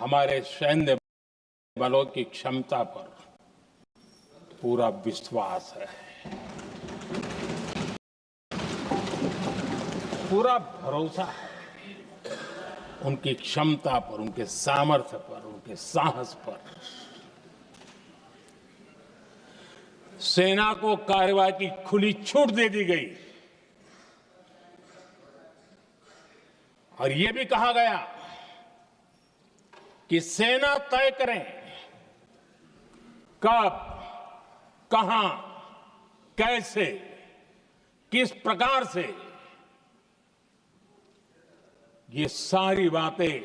हमारे सैन्य बलों की क्षमता पर पूरा विश्वास है, पूरा भरोसा है उनकी क्षमता पर, उनके सामर्थ्य पर, उनके साहस पर। सेना को कार्रवाई की खुली छूट दे दी गई और यह भी कहा गया कि सेना तय करें कब, कहां, कैसे, किस प्रकार से। ये सारी बातें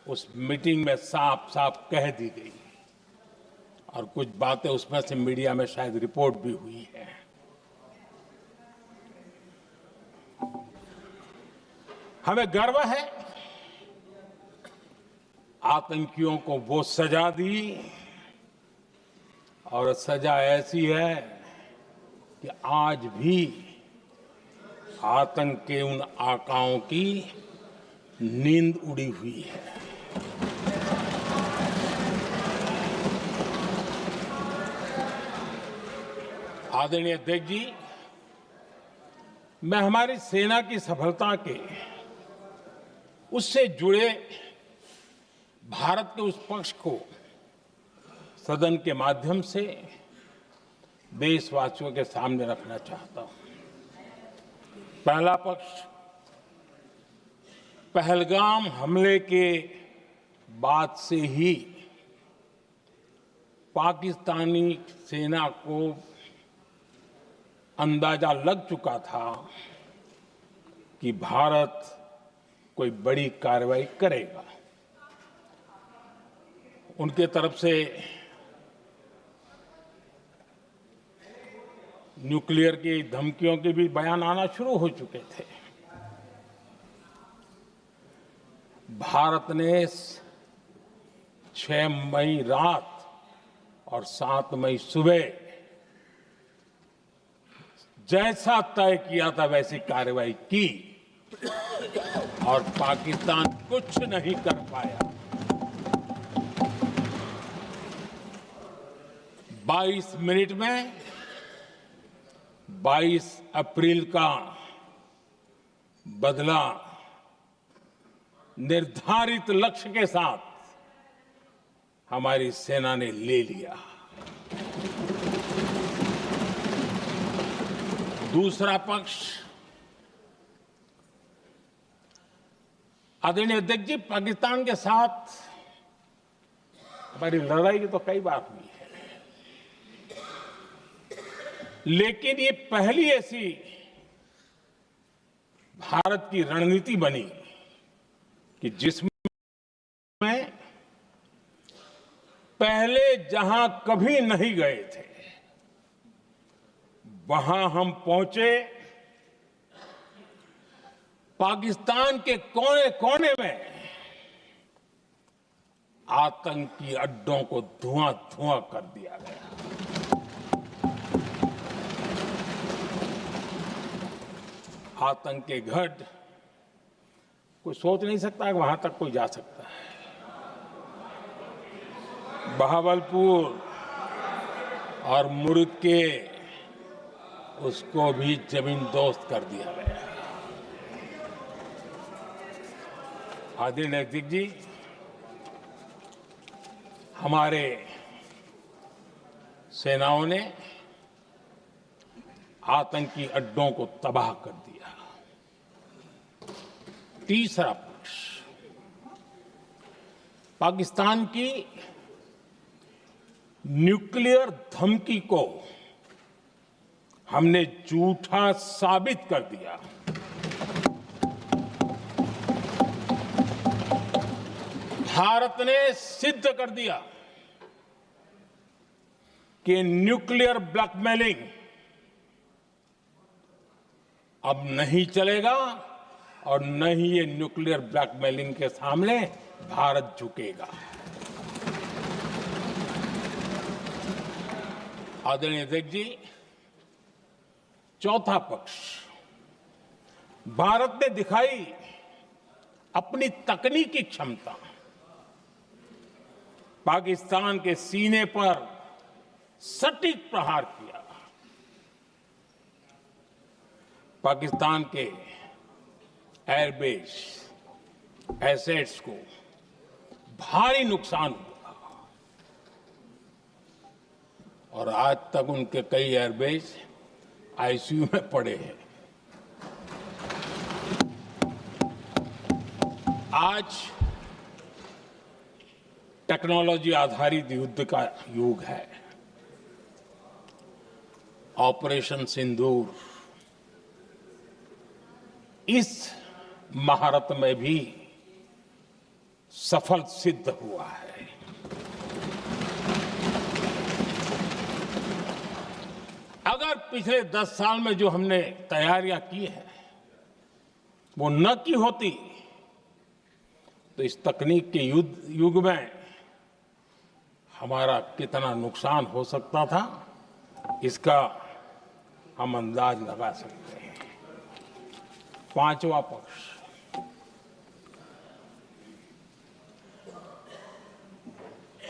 उस मीटिंग में साफ साफ कह दी गई और कुछ बातें उसमें से मीडिया में शायद रिपोर्ट भी हुई है। हमें गर्व है आतंकियों को वो सजा दी और सजा ऐसी है कि आज भी आतंक के उन आकाओं की नींद उड़ी हुई है। आदरणीय अध्यक्ष जी, मैं हमारी सेना की सफलता के उससे जुड़े भारत के उस पक्ष को सदन के माध्यम से देशवासियों के सामने रखना चाहता हूं। पहला पक्ष, पहलगाम हमले के बाद से ही पाकिस्तानी सेना को अंदाजा लग चुका था कि भारत कोई बड़ी कार्रवाई करेगा। उनके तरफ से न्यूक्लियर की धमकियों के भी बयान आना शुरू हो चुके थे। भारत ने 6 मई रात और 7 मई सुबह जैसा तय किया था वैसी कार्रवाई की और पाकिस्तान कुछ नहीं कर पाया। 22 मिनट में 22 अप्रैल का बदला निर्धारित लक्ष्य के साथ हमारी सेना ने ले लिया। दूसरा पक्ष, आदरणीय अध्यक्ष जी, पाकिस्तान के साथ हमारी लड़ाई तो कई बार हुई है, लेकिन ये पहली ऐसी भारत की रणनीति बनी कि जिसमें पहले जहां कभी नहीं गए थे वहां हम पहुंचे। पाकिस्तान के कोने कोने में आतंकी अड्डों को धुआं धुआं कर दिया गया। आतंक के गढ़ कोई सोच नहीं सकता कि वहां तक कोई जा सकता है। बहावलपुर और मुर्ग के उसको भी जमीन दोस्त कर दिया गया। आदरणीय अध्यक्ष जी, हमारे सेनाओं ने आतंकी अड्डों को तबाह कर दिया। तीसरा पक्ष, पाकिस्तान की न्यूक्लियर धमकी को हमने झूठा साबित कर दिया। भारत ने सिद्ध कर दिया कि न्यूक्लियर ब्लैकमेलिंग अब नहीं चलेगा और न ही ये न्यूक्लियर ब्लैकमेलिंग के सामने भारत झुकेगा। आदरणीय अध्यक्ष जी, चौथा पक्ष, भारत ने दिखाई अपनी तकनीकी क्षमता। पाकिस्तान के सीने पर सटीक प्रहार किया। पाकिस्तान के एयरबेस एसेट्स को भारी नुकसान हुआ और आज तक उनके कई एयरबेस आईसीयू में पड़े हैं। आज टेक्नोलॉजी आधारित युद्ध का युग है। ऑपरेशन सिंदूर इस महारत में भी सफल सिद्ध हुआ है। अगर पिछले 10 साल में जो हमने तैयारियां की हैं वो न की होती तो इस तकनीक के युग में हमारा कितना नुकसान हो सकता था इसका हम अंदाज लगा सकते हैं। पांचवा पक्ष,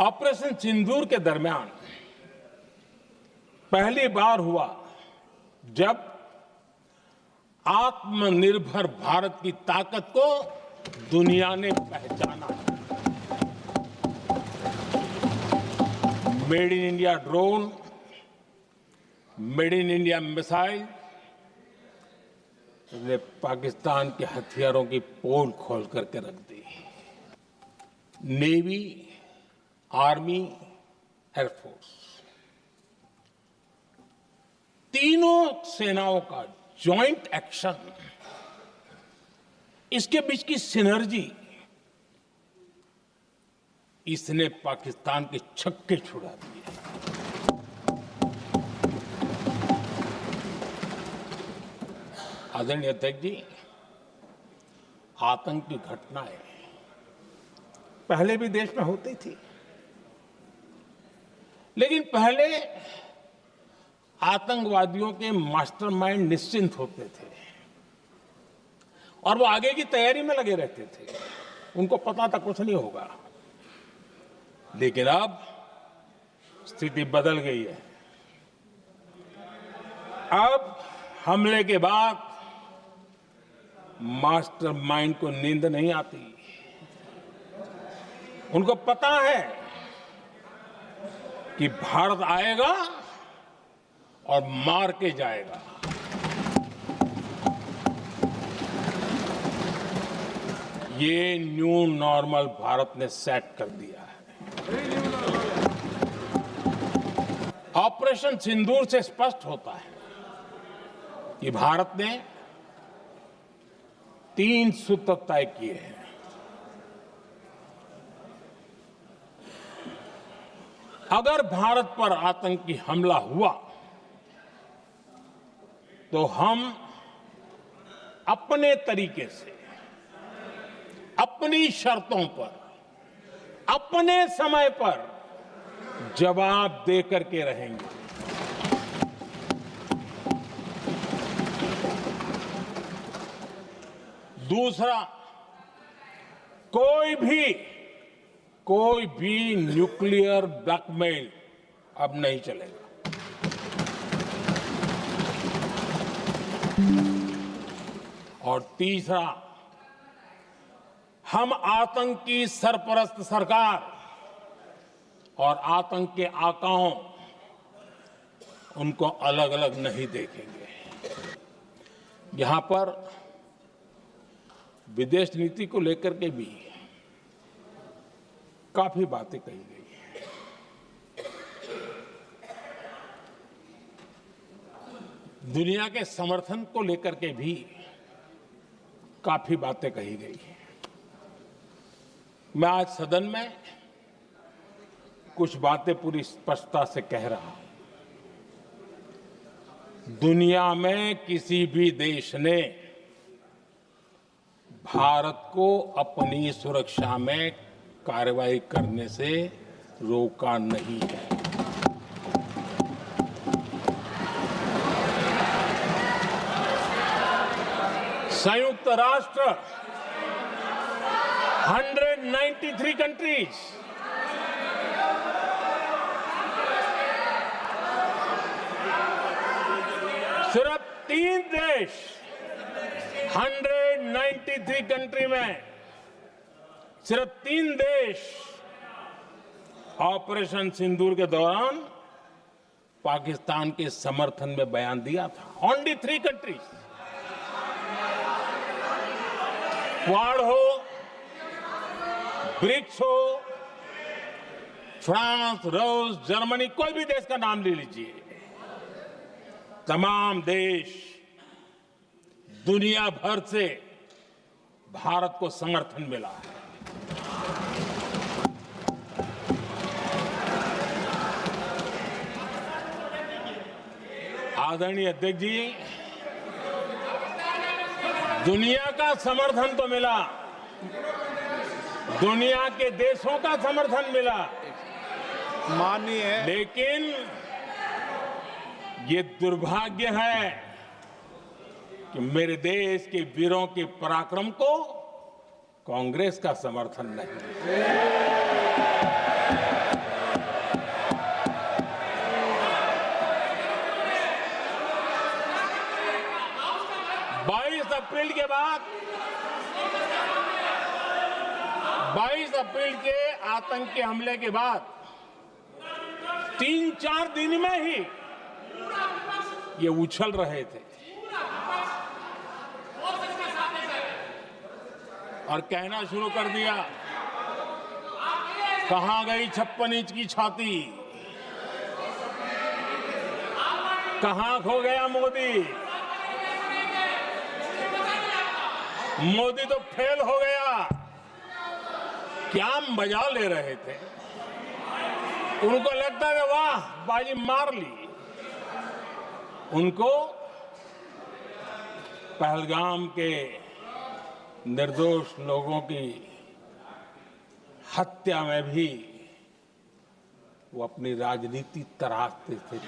ऑपरेशन सिंदूर के दरमियान पहली बार हुआ जब आत्मनिर्भर भारत की ताकत को दुनिया ने पहचाना। Made in India drone, made in India missile ने पाकिस्तान के हथियारों की पोल खोल करके रख दी। नेवी, आर्मी, एयरफोर्स, तीनों सेनाओं का जॉइंट एक्शन, इसके बीच की सिनर्जी, इसने पाकिस्तान के छक्के छुड़ा दिए। आदरणीय अध्यक्ष जी, आतंक की घटनाएं पहले भी देश में होती थी, लेकिन पहले आतंकवादियों के मास्टरमाइंड निश्चिंत होते थे और वो आगे की तैयारी में लगे रहते थे। उनको पता था कुछ नहीं होगा। लेकिन अब स्थिति बदल गई है। अब हमले के बाद मास्टरमाइंड को नींद नहीं आती। उनको पता है कि भारत आएगा और मार के जाएगा। ये न्यू नॉर्मल भारत ने सेट कर दिया है। ऑपरेशन सिंदूर से स्पष्ट होता है कि भारत ने 3 सूत्र तय किए हैं। अगर भारत पर आतंकी हमला हुआ तो हम अपने तरीके से, अपनी शर्तों पर, अपने समय पर जवाब दे करके रहेंगे। दूसरा, कोई भी न्यूक्लियर ब्लैकमेल अब नहीं चलेगा। और तीसरा, हम आतंक की सरपरस्त सरकार और आतंक के आकाओं उनको अलग अलग नहीं देखेंगे। यहां पर विदेश नीति को लेकर के भी काफी बातें कही गई हैं। दुनिया के समर्थन को लेकर के भी काफी बातें कही गई हैं। मैं आज सदन में कुछ बातें पूरी स्पष्टता से कह रहा हूं। दुनिया में किसी भी देश ने भारत को अपनी सुरक्षा में कार्रवाई करने से रोका नहीं है। संयुक्त राष्ट्र 193 कंट्रीज देश 193 कंट्री में सिर्फ 3 देश ऑपरेशन सिंदूर के दौरान पाकिस्तान के समर्थन में बयान दिया था। ओनली 3 कंट्रीज, क्वाड हो, ब्रिक्स हो, फ्रांस, रूस, जर्मनी, कोई भी देश का नाम ले लीजिए, तमाम देश दुनिया भर से भारत को समर्थन मिला है। आदरणीय अध्यक्ष जी, दुनिया का समर्थन तो मिला, दुनिया के देशों का समर्थन मिला, माननीय, लेकिन ये दुर्भाग्य है कि मेरे देश के वीरों के पराक्रम को कांग्रेस का समर्थन नहीं। 22 अप्रैल के बाद, 22 अप्रैल के आतंकी हमले के बाद 3-4 दिन में ही ये उछल रहे थे और कहना शुरू कर दिया, कहां गई 56 इंच की छाती, कहां खो गया मोदी, मोदी तो फेल हो गया। क्या मजा ले रहे थे, उनको लगता है वाह बाजी मार ली। उनको पहलगाम के निर्दोष लोगों की हत्या में भी वो अपनी राजनीति तराशते थे।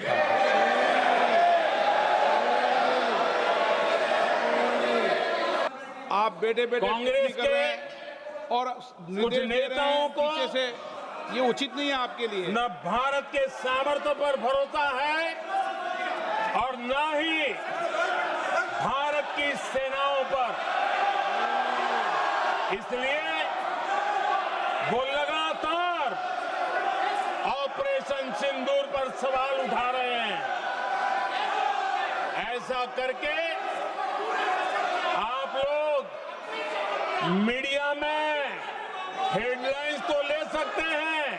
आप बेटे कांग्रेस के और कुछ नेताओं को पीछे से, ये उचित नहीं है आपके लिए। न भारत के सामर्थ्य पर भरोसा है और न ही भारत की सेनाओं पर, इसलिए वो लगातार ऑपरेशन सिंदूर पर सवाल उठा रहे हैं। ऐसा करके आप लोग मीडिया में हेडलाइंस तो ले सकते हैं,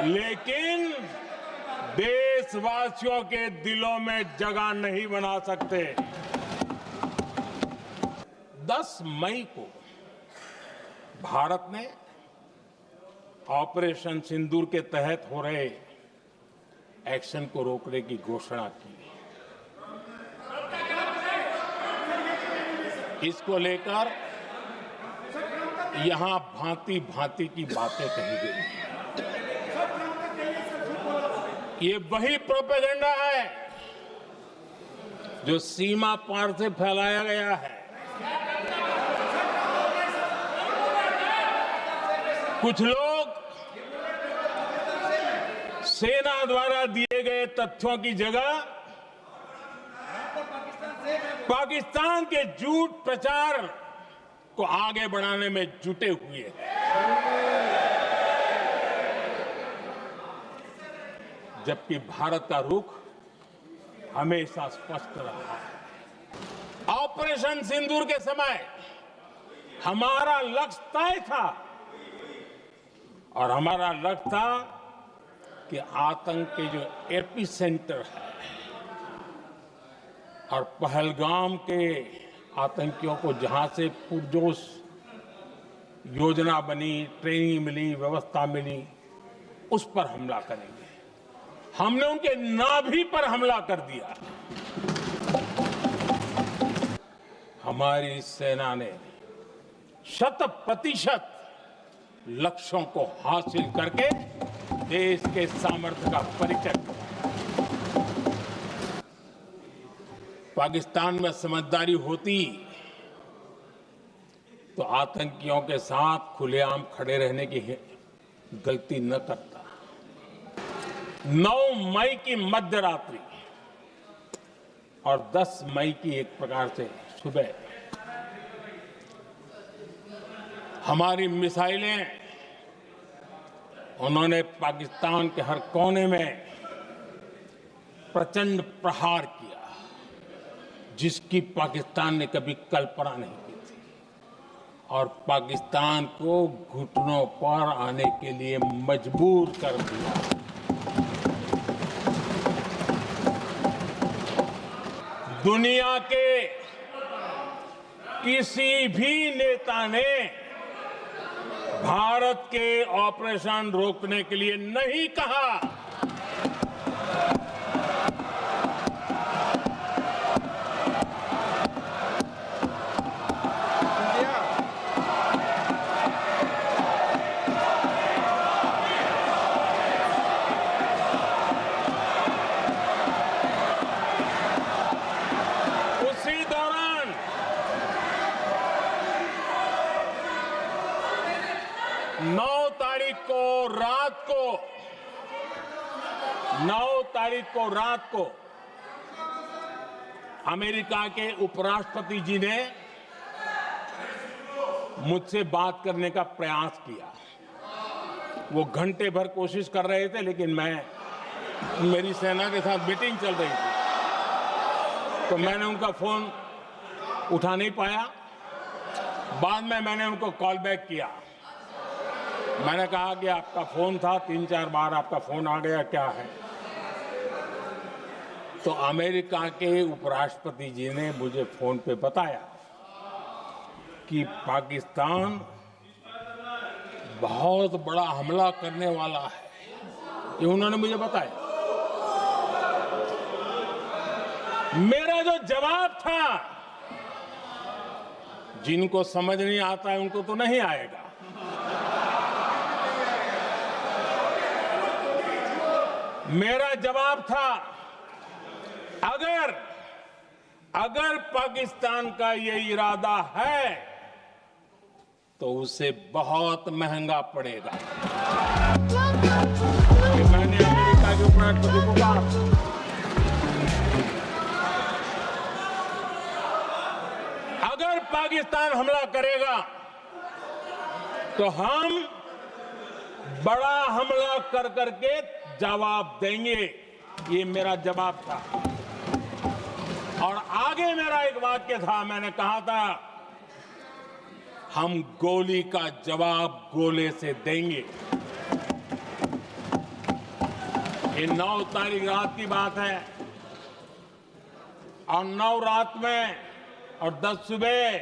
लेकिन देशवासियों के दिलों में जगह नहीं बना सकते। 10 मई को भारत ने ऑपरेशन सिंदूर के तहत हो रहे एक्शन को रोकने की घोषणा की। इसको लेकर यहां भांति भांति की बातें कही गई। ये वही प्रोपेगेंडा है जो सीमा पार से फैलाया गया है। कुछ लोग सेना द्वारा दिए गए तथ्यों की जगह पाकिस्तान के झूठ प्रचार को आगे बढ़ाने में जुटे हुए हैं। जबकि भारत का रुख हमेशा स्पष्ट रहा है। ऑपरेशन सिंदूर के समय हमारा लक्ष्य तय था और हमारा लक्ष्य था कि आतंक के जो एपी सेंटर है और पहलगाम के आतंकियों को जहां से पुरजोश योजना बनी, ट्रेनिंग मिली, व्यवस्था मिली, उस पर हमला करेंगे। हमने उनके नाभि पर हमला कर दिया। हमारी सेना ने 100% लक्ष्यों को हासिल करके देश के सामर्थ्य का परिचय किया। पाकिस्तान में समझदारी होती तो आतंकियों के साथ खुलेआम खड़े रहने की गलती न करता। 9 मई की मध्यरात्रि और 10 मई की एक प्रकार से सुबह हमारी मिसाइलें उन्होंने पाकिस्तान के हर कोने में प्रचंड प्रहार किया, जिसकी पाकिस्तान ने कभी कल्पना नहीं की थी, और पाकिस्तान को घुटनों पर आने के लिए मजबूर कर दिया। दुनिया के किसी भी नेता ने भारत के ऑपरेशन रोकने के लिए नहीं कहा। उसी दौरान 9 तारीख को रात को अमेरिका के उपराष्ट्रपति जी ने मुझसे बात करने का प्रयास किया। वो घंटे भर कोशिश कर रहे थे, लेकिन मेरी सेना के साथ मीटिंग चल रही थी, तो मैंने उनका फोन उठा नहीं पाया। बाद में मैंने उनको कॉल बैक किया। मैंने कहा कि आपका फोन था, 3-4 बार आपका फोन आ गया, क्या है? तो अमेरिका के उपराष्ट्रपति जी ने मुझे फोन पे बताया कि पाकिस्तान बहुत बड़ा हमला करने वाला है। ये उन्होंने मुझे बताया। मेरा जो जवाब था, जिनको समझ नहीं आता है उनको तो नहीं आएगा, मेरा जवाब था, अगर पाकिस्तान का ये इरादा है तो उसे बहुत महंगा पड़ेगा। कि मैंने अमेरिका के उपराष्ट्रपति को कहा, अगर पाकिस्तान हमला करेगा तो हम बड़ा हमला कर करके जवाब देंगे। ये मेरा जवाब था। और आगे मेरा एक वाक्य था, मैंने कहा था, हम गोली का जवाब गोले से देंगे। ये 9 तारीख रात की बात है, और 9 रात में और 10 सुबह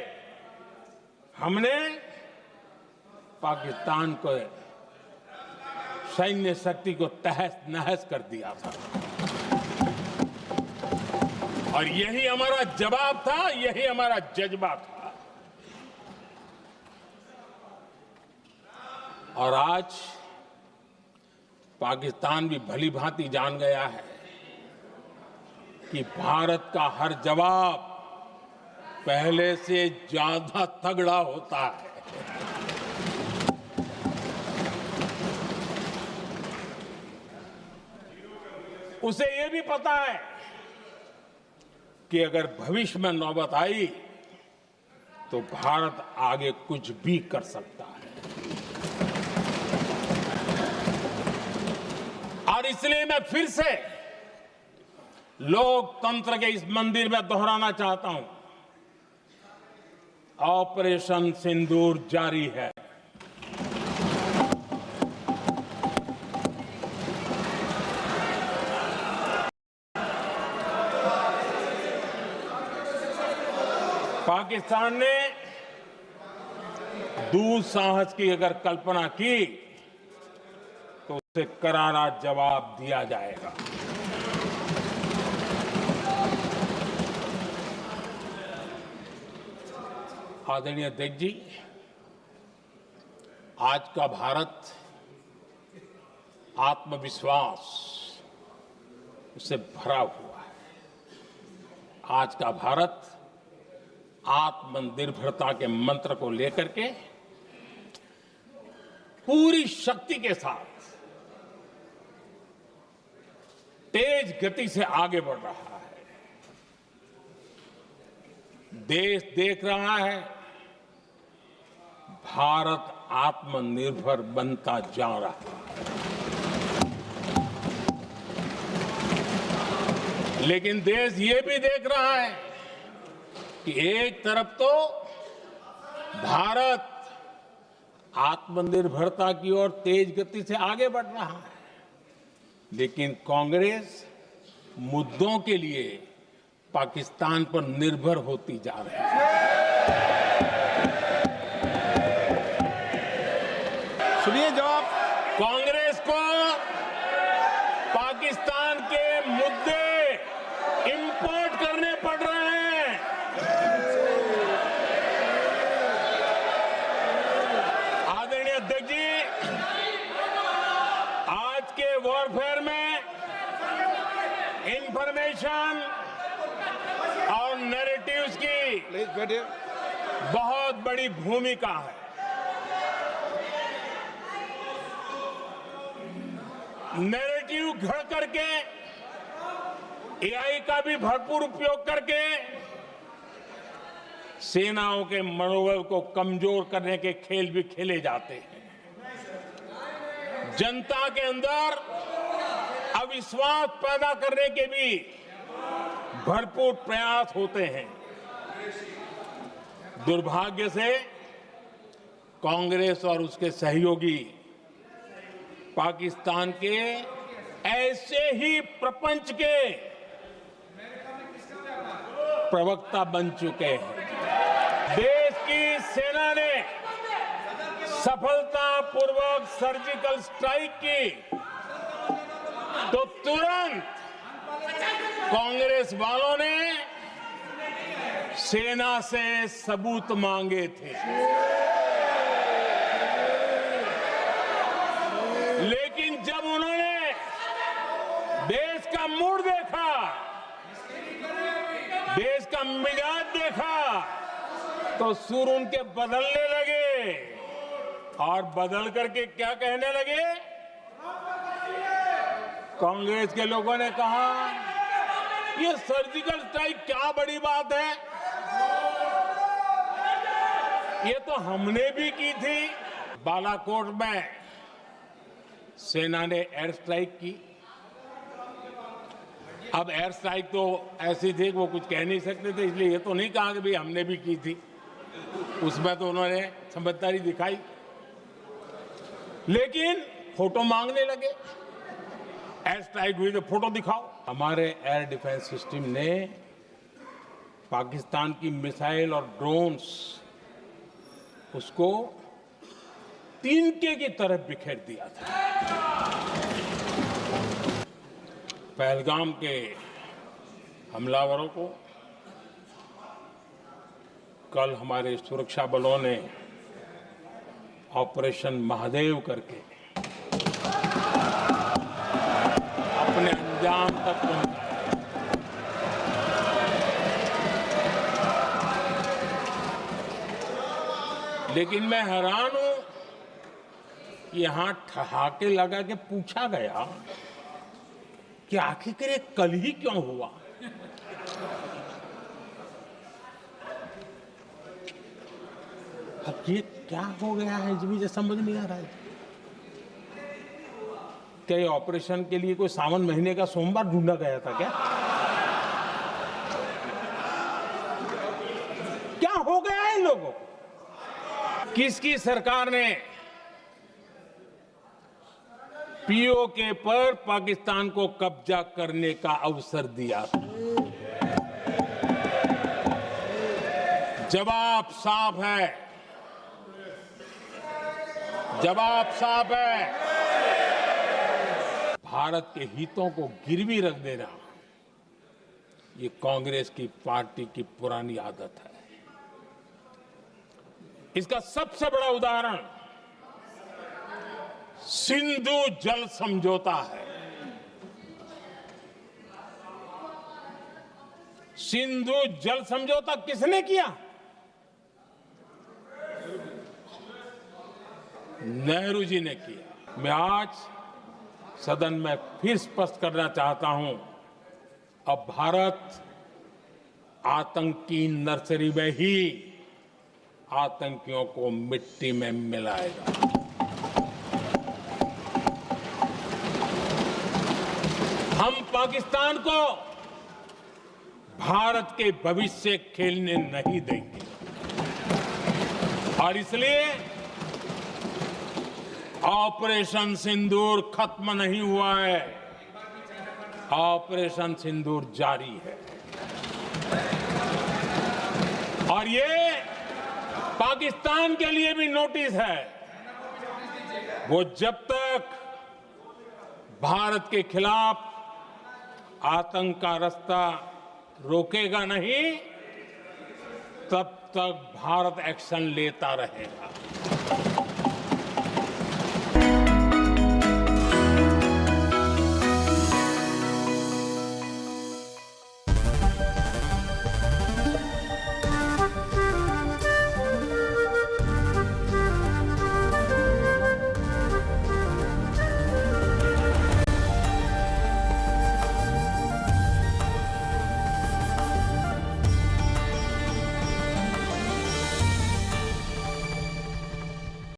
हमने पाकिस्तान को सैन्य शक्ति को तहस नहस कर दिया था। और यही हमारा जवाब था, यही हमारा जज्बा था। और आज पाकिस्तान भी भली भांति जान गया है कि भारत का हर जवाब पहले से ज्यादा तगड़ा होता है। उसे यह भी पता है कि अगर भविष्य में नौबत आई तो भारत आगे कुछ भी कर सकता है। और इसलिए मैं फिर से लोकतंत्र के इस मंदिर में दोहराना चाहता हूं, ऑपरेशन सिंदूर जारी है। पाकिस्तान ने दुस्साहस की अगर कल्पना की तो उसे करारा जवाब दिया जाएगा। आदरणीय अध्यक्ष जी, आज का भारत आत्मविश्वास से भरा हुआ है। आज का भारत आत्मनिर्भरता के मंत्र को लेकर के पूरी शक्ति के साथ तेज गति से आगे बढ़ रहा है। देश देख रहा है भारत आत्मनिर्भर बनता जा रहा है। लेकिन देश ये भी देख रहा है कि एक तरफ तो भारत आत्मनिर्भरता की ओर तेज गति से आगे बढ़ रहा है, लेकिन कांग्रेस मुद्दों के लिए पाकिस्तान पर निर्भर होती जा रही है। सुनिए जवाब। कांग्रेस को पाकिस्तान के मुद्दे इंपोर्ट करने पड़ रहे हैं। आदरणीय अध्यक्ष जी, आज के वॉरफेयर में इंफॉर्मेशन और नैरेटिव्स की प्लीज बैठिए। बहुत बड़ी भूमिका है। नैरेटिव घड़ करके एआई का भी भरपूर उपयोग करके सेनाओं के मनोबल को कमजोर करने के खेल भी खेले जाते हैं। जनता के अंदर अविश्वास पैदा करने के भी भरपूर प्रयास होते हैं। दुर्भाग्य से कांग्रेस और उसके सहयोगी पाकिस्तान के ऐसे ही प्रपंच के प्रवक्ता बन चुके हैं। देश की सेना ने सफलतापूर्वक सर्जिकल स्ट्राइक की तो तुरंत कांग्रेस वालों ने सेना से सबूत मांगे थे, लेकिन जब उन्होंने देश का मूड देखा, देश का मिजाज देखा, तो सुर उनके बदलने लगे और बदल करके क्या कहने लगे? कांग्रेस के लोगों ने कहा ये सर्जिकल स्ट्राइक क्या बड़ी बात है, ये तो हमने भी की थी। बालाकोट में सेना ने एयर स्ट्राइक की। अब एयर स्ट्राइक तो ऐसी थी कि वो कुछ कह नहीं सकते थे, इसलिए ये तो नहीं कहा कि भाई हमने भी की थी। उसमें तो उन्होंने समझदारी दिखाई, लेकिन फोटो मांगने लगे। एयर स्ट्राइक हुई तो फोटो दिखाओ। हमारे एयर डिफेंस सिस्टम ने पाकिस्तान की मिसाइल और ड्रोन्स उसको तिनके की तरफ बिखेर दिया था। पहलगाम के हमलावरों को कल हमारे सुरक्षा बलों ने ऑपरेशन महादेव करके अपने अंजाम तक पहुंचाया। लेकिन मैं हैरान हूं कि यहां ठहाके लगा के पूछा गया कि आखिर ये कल ही क्यों हुआ। अब ये क्या हो गया है मुझे समझ नहीं आ रहा है। क्या ये ऑपरेशन के लिए कोई सावन महीने का सोमवार ढूंढा गया था क्या? क्या हो गया है इन लोगों को? किसकी सरकार ने पीओके पर पाकिस्तान को कब्जा करने का अवसर दिया था? जवाब साफ है, जवाब साफ है। भारत के हितों को गिरवी रख देना ये कांग्रेस की पार्टी की पुरानी आदत है। इसका सबसे बड़ा उदाहरण सिंधु जल समझौता है। सिंधु जल समझौता किसने किया? नेहरू जी ने किया। मैं आज सदन में फिर स्पष्ट करना चाहता हूं, अब भारत आतंक की नर्सरी में ही आतंकियों को मिट्टी में मिलाएगा। हम पाकिस्तान को भारत के भविष्य खेलने नहीं देंगे और इसलिए ऑपरेशन सिंदूर खत्म नहीं हुआ है, ऑपरेशन सिंदूर जारी है। और ये पाकिस्तान के लिए भी नोटिस है। वो जब तक भारत के खिलाफ आतंक का रास्ता रोकेगा नहीं, तब तक भारत एक्शन लेता रहेगा।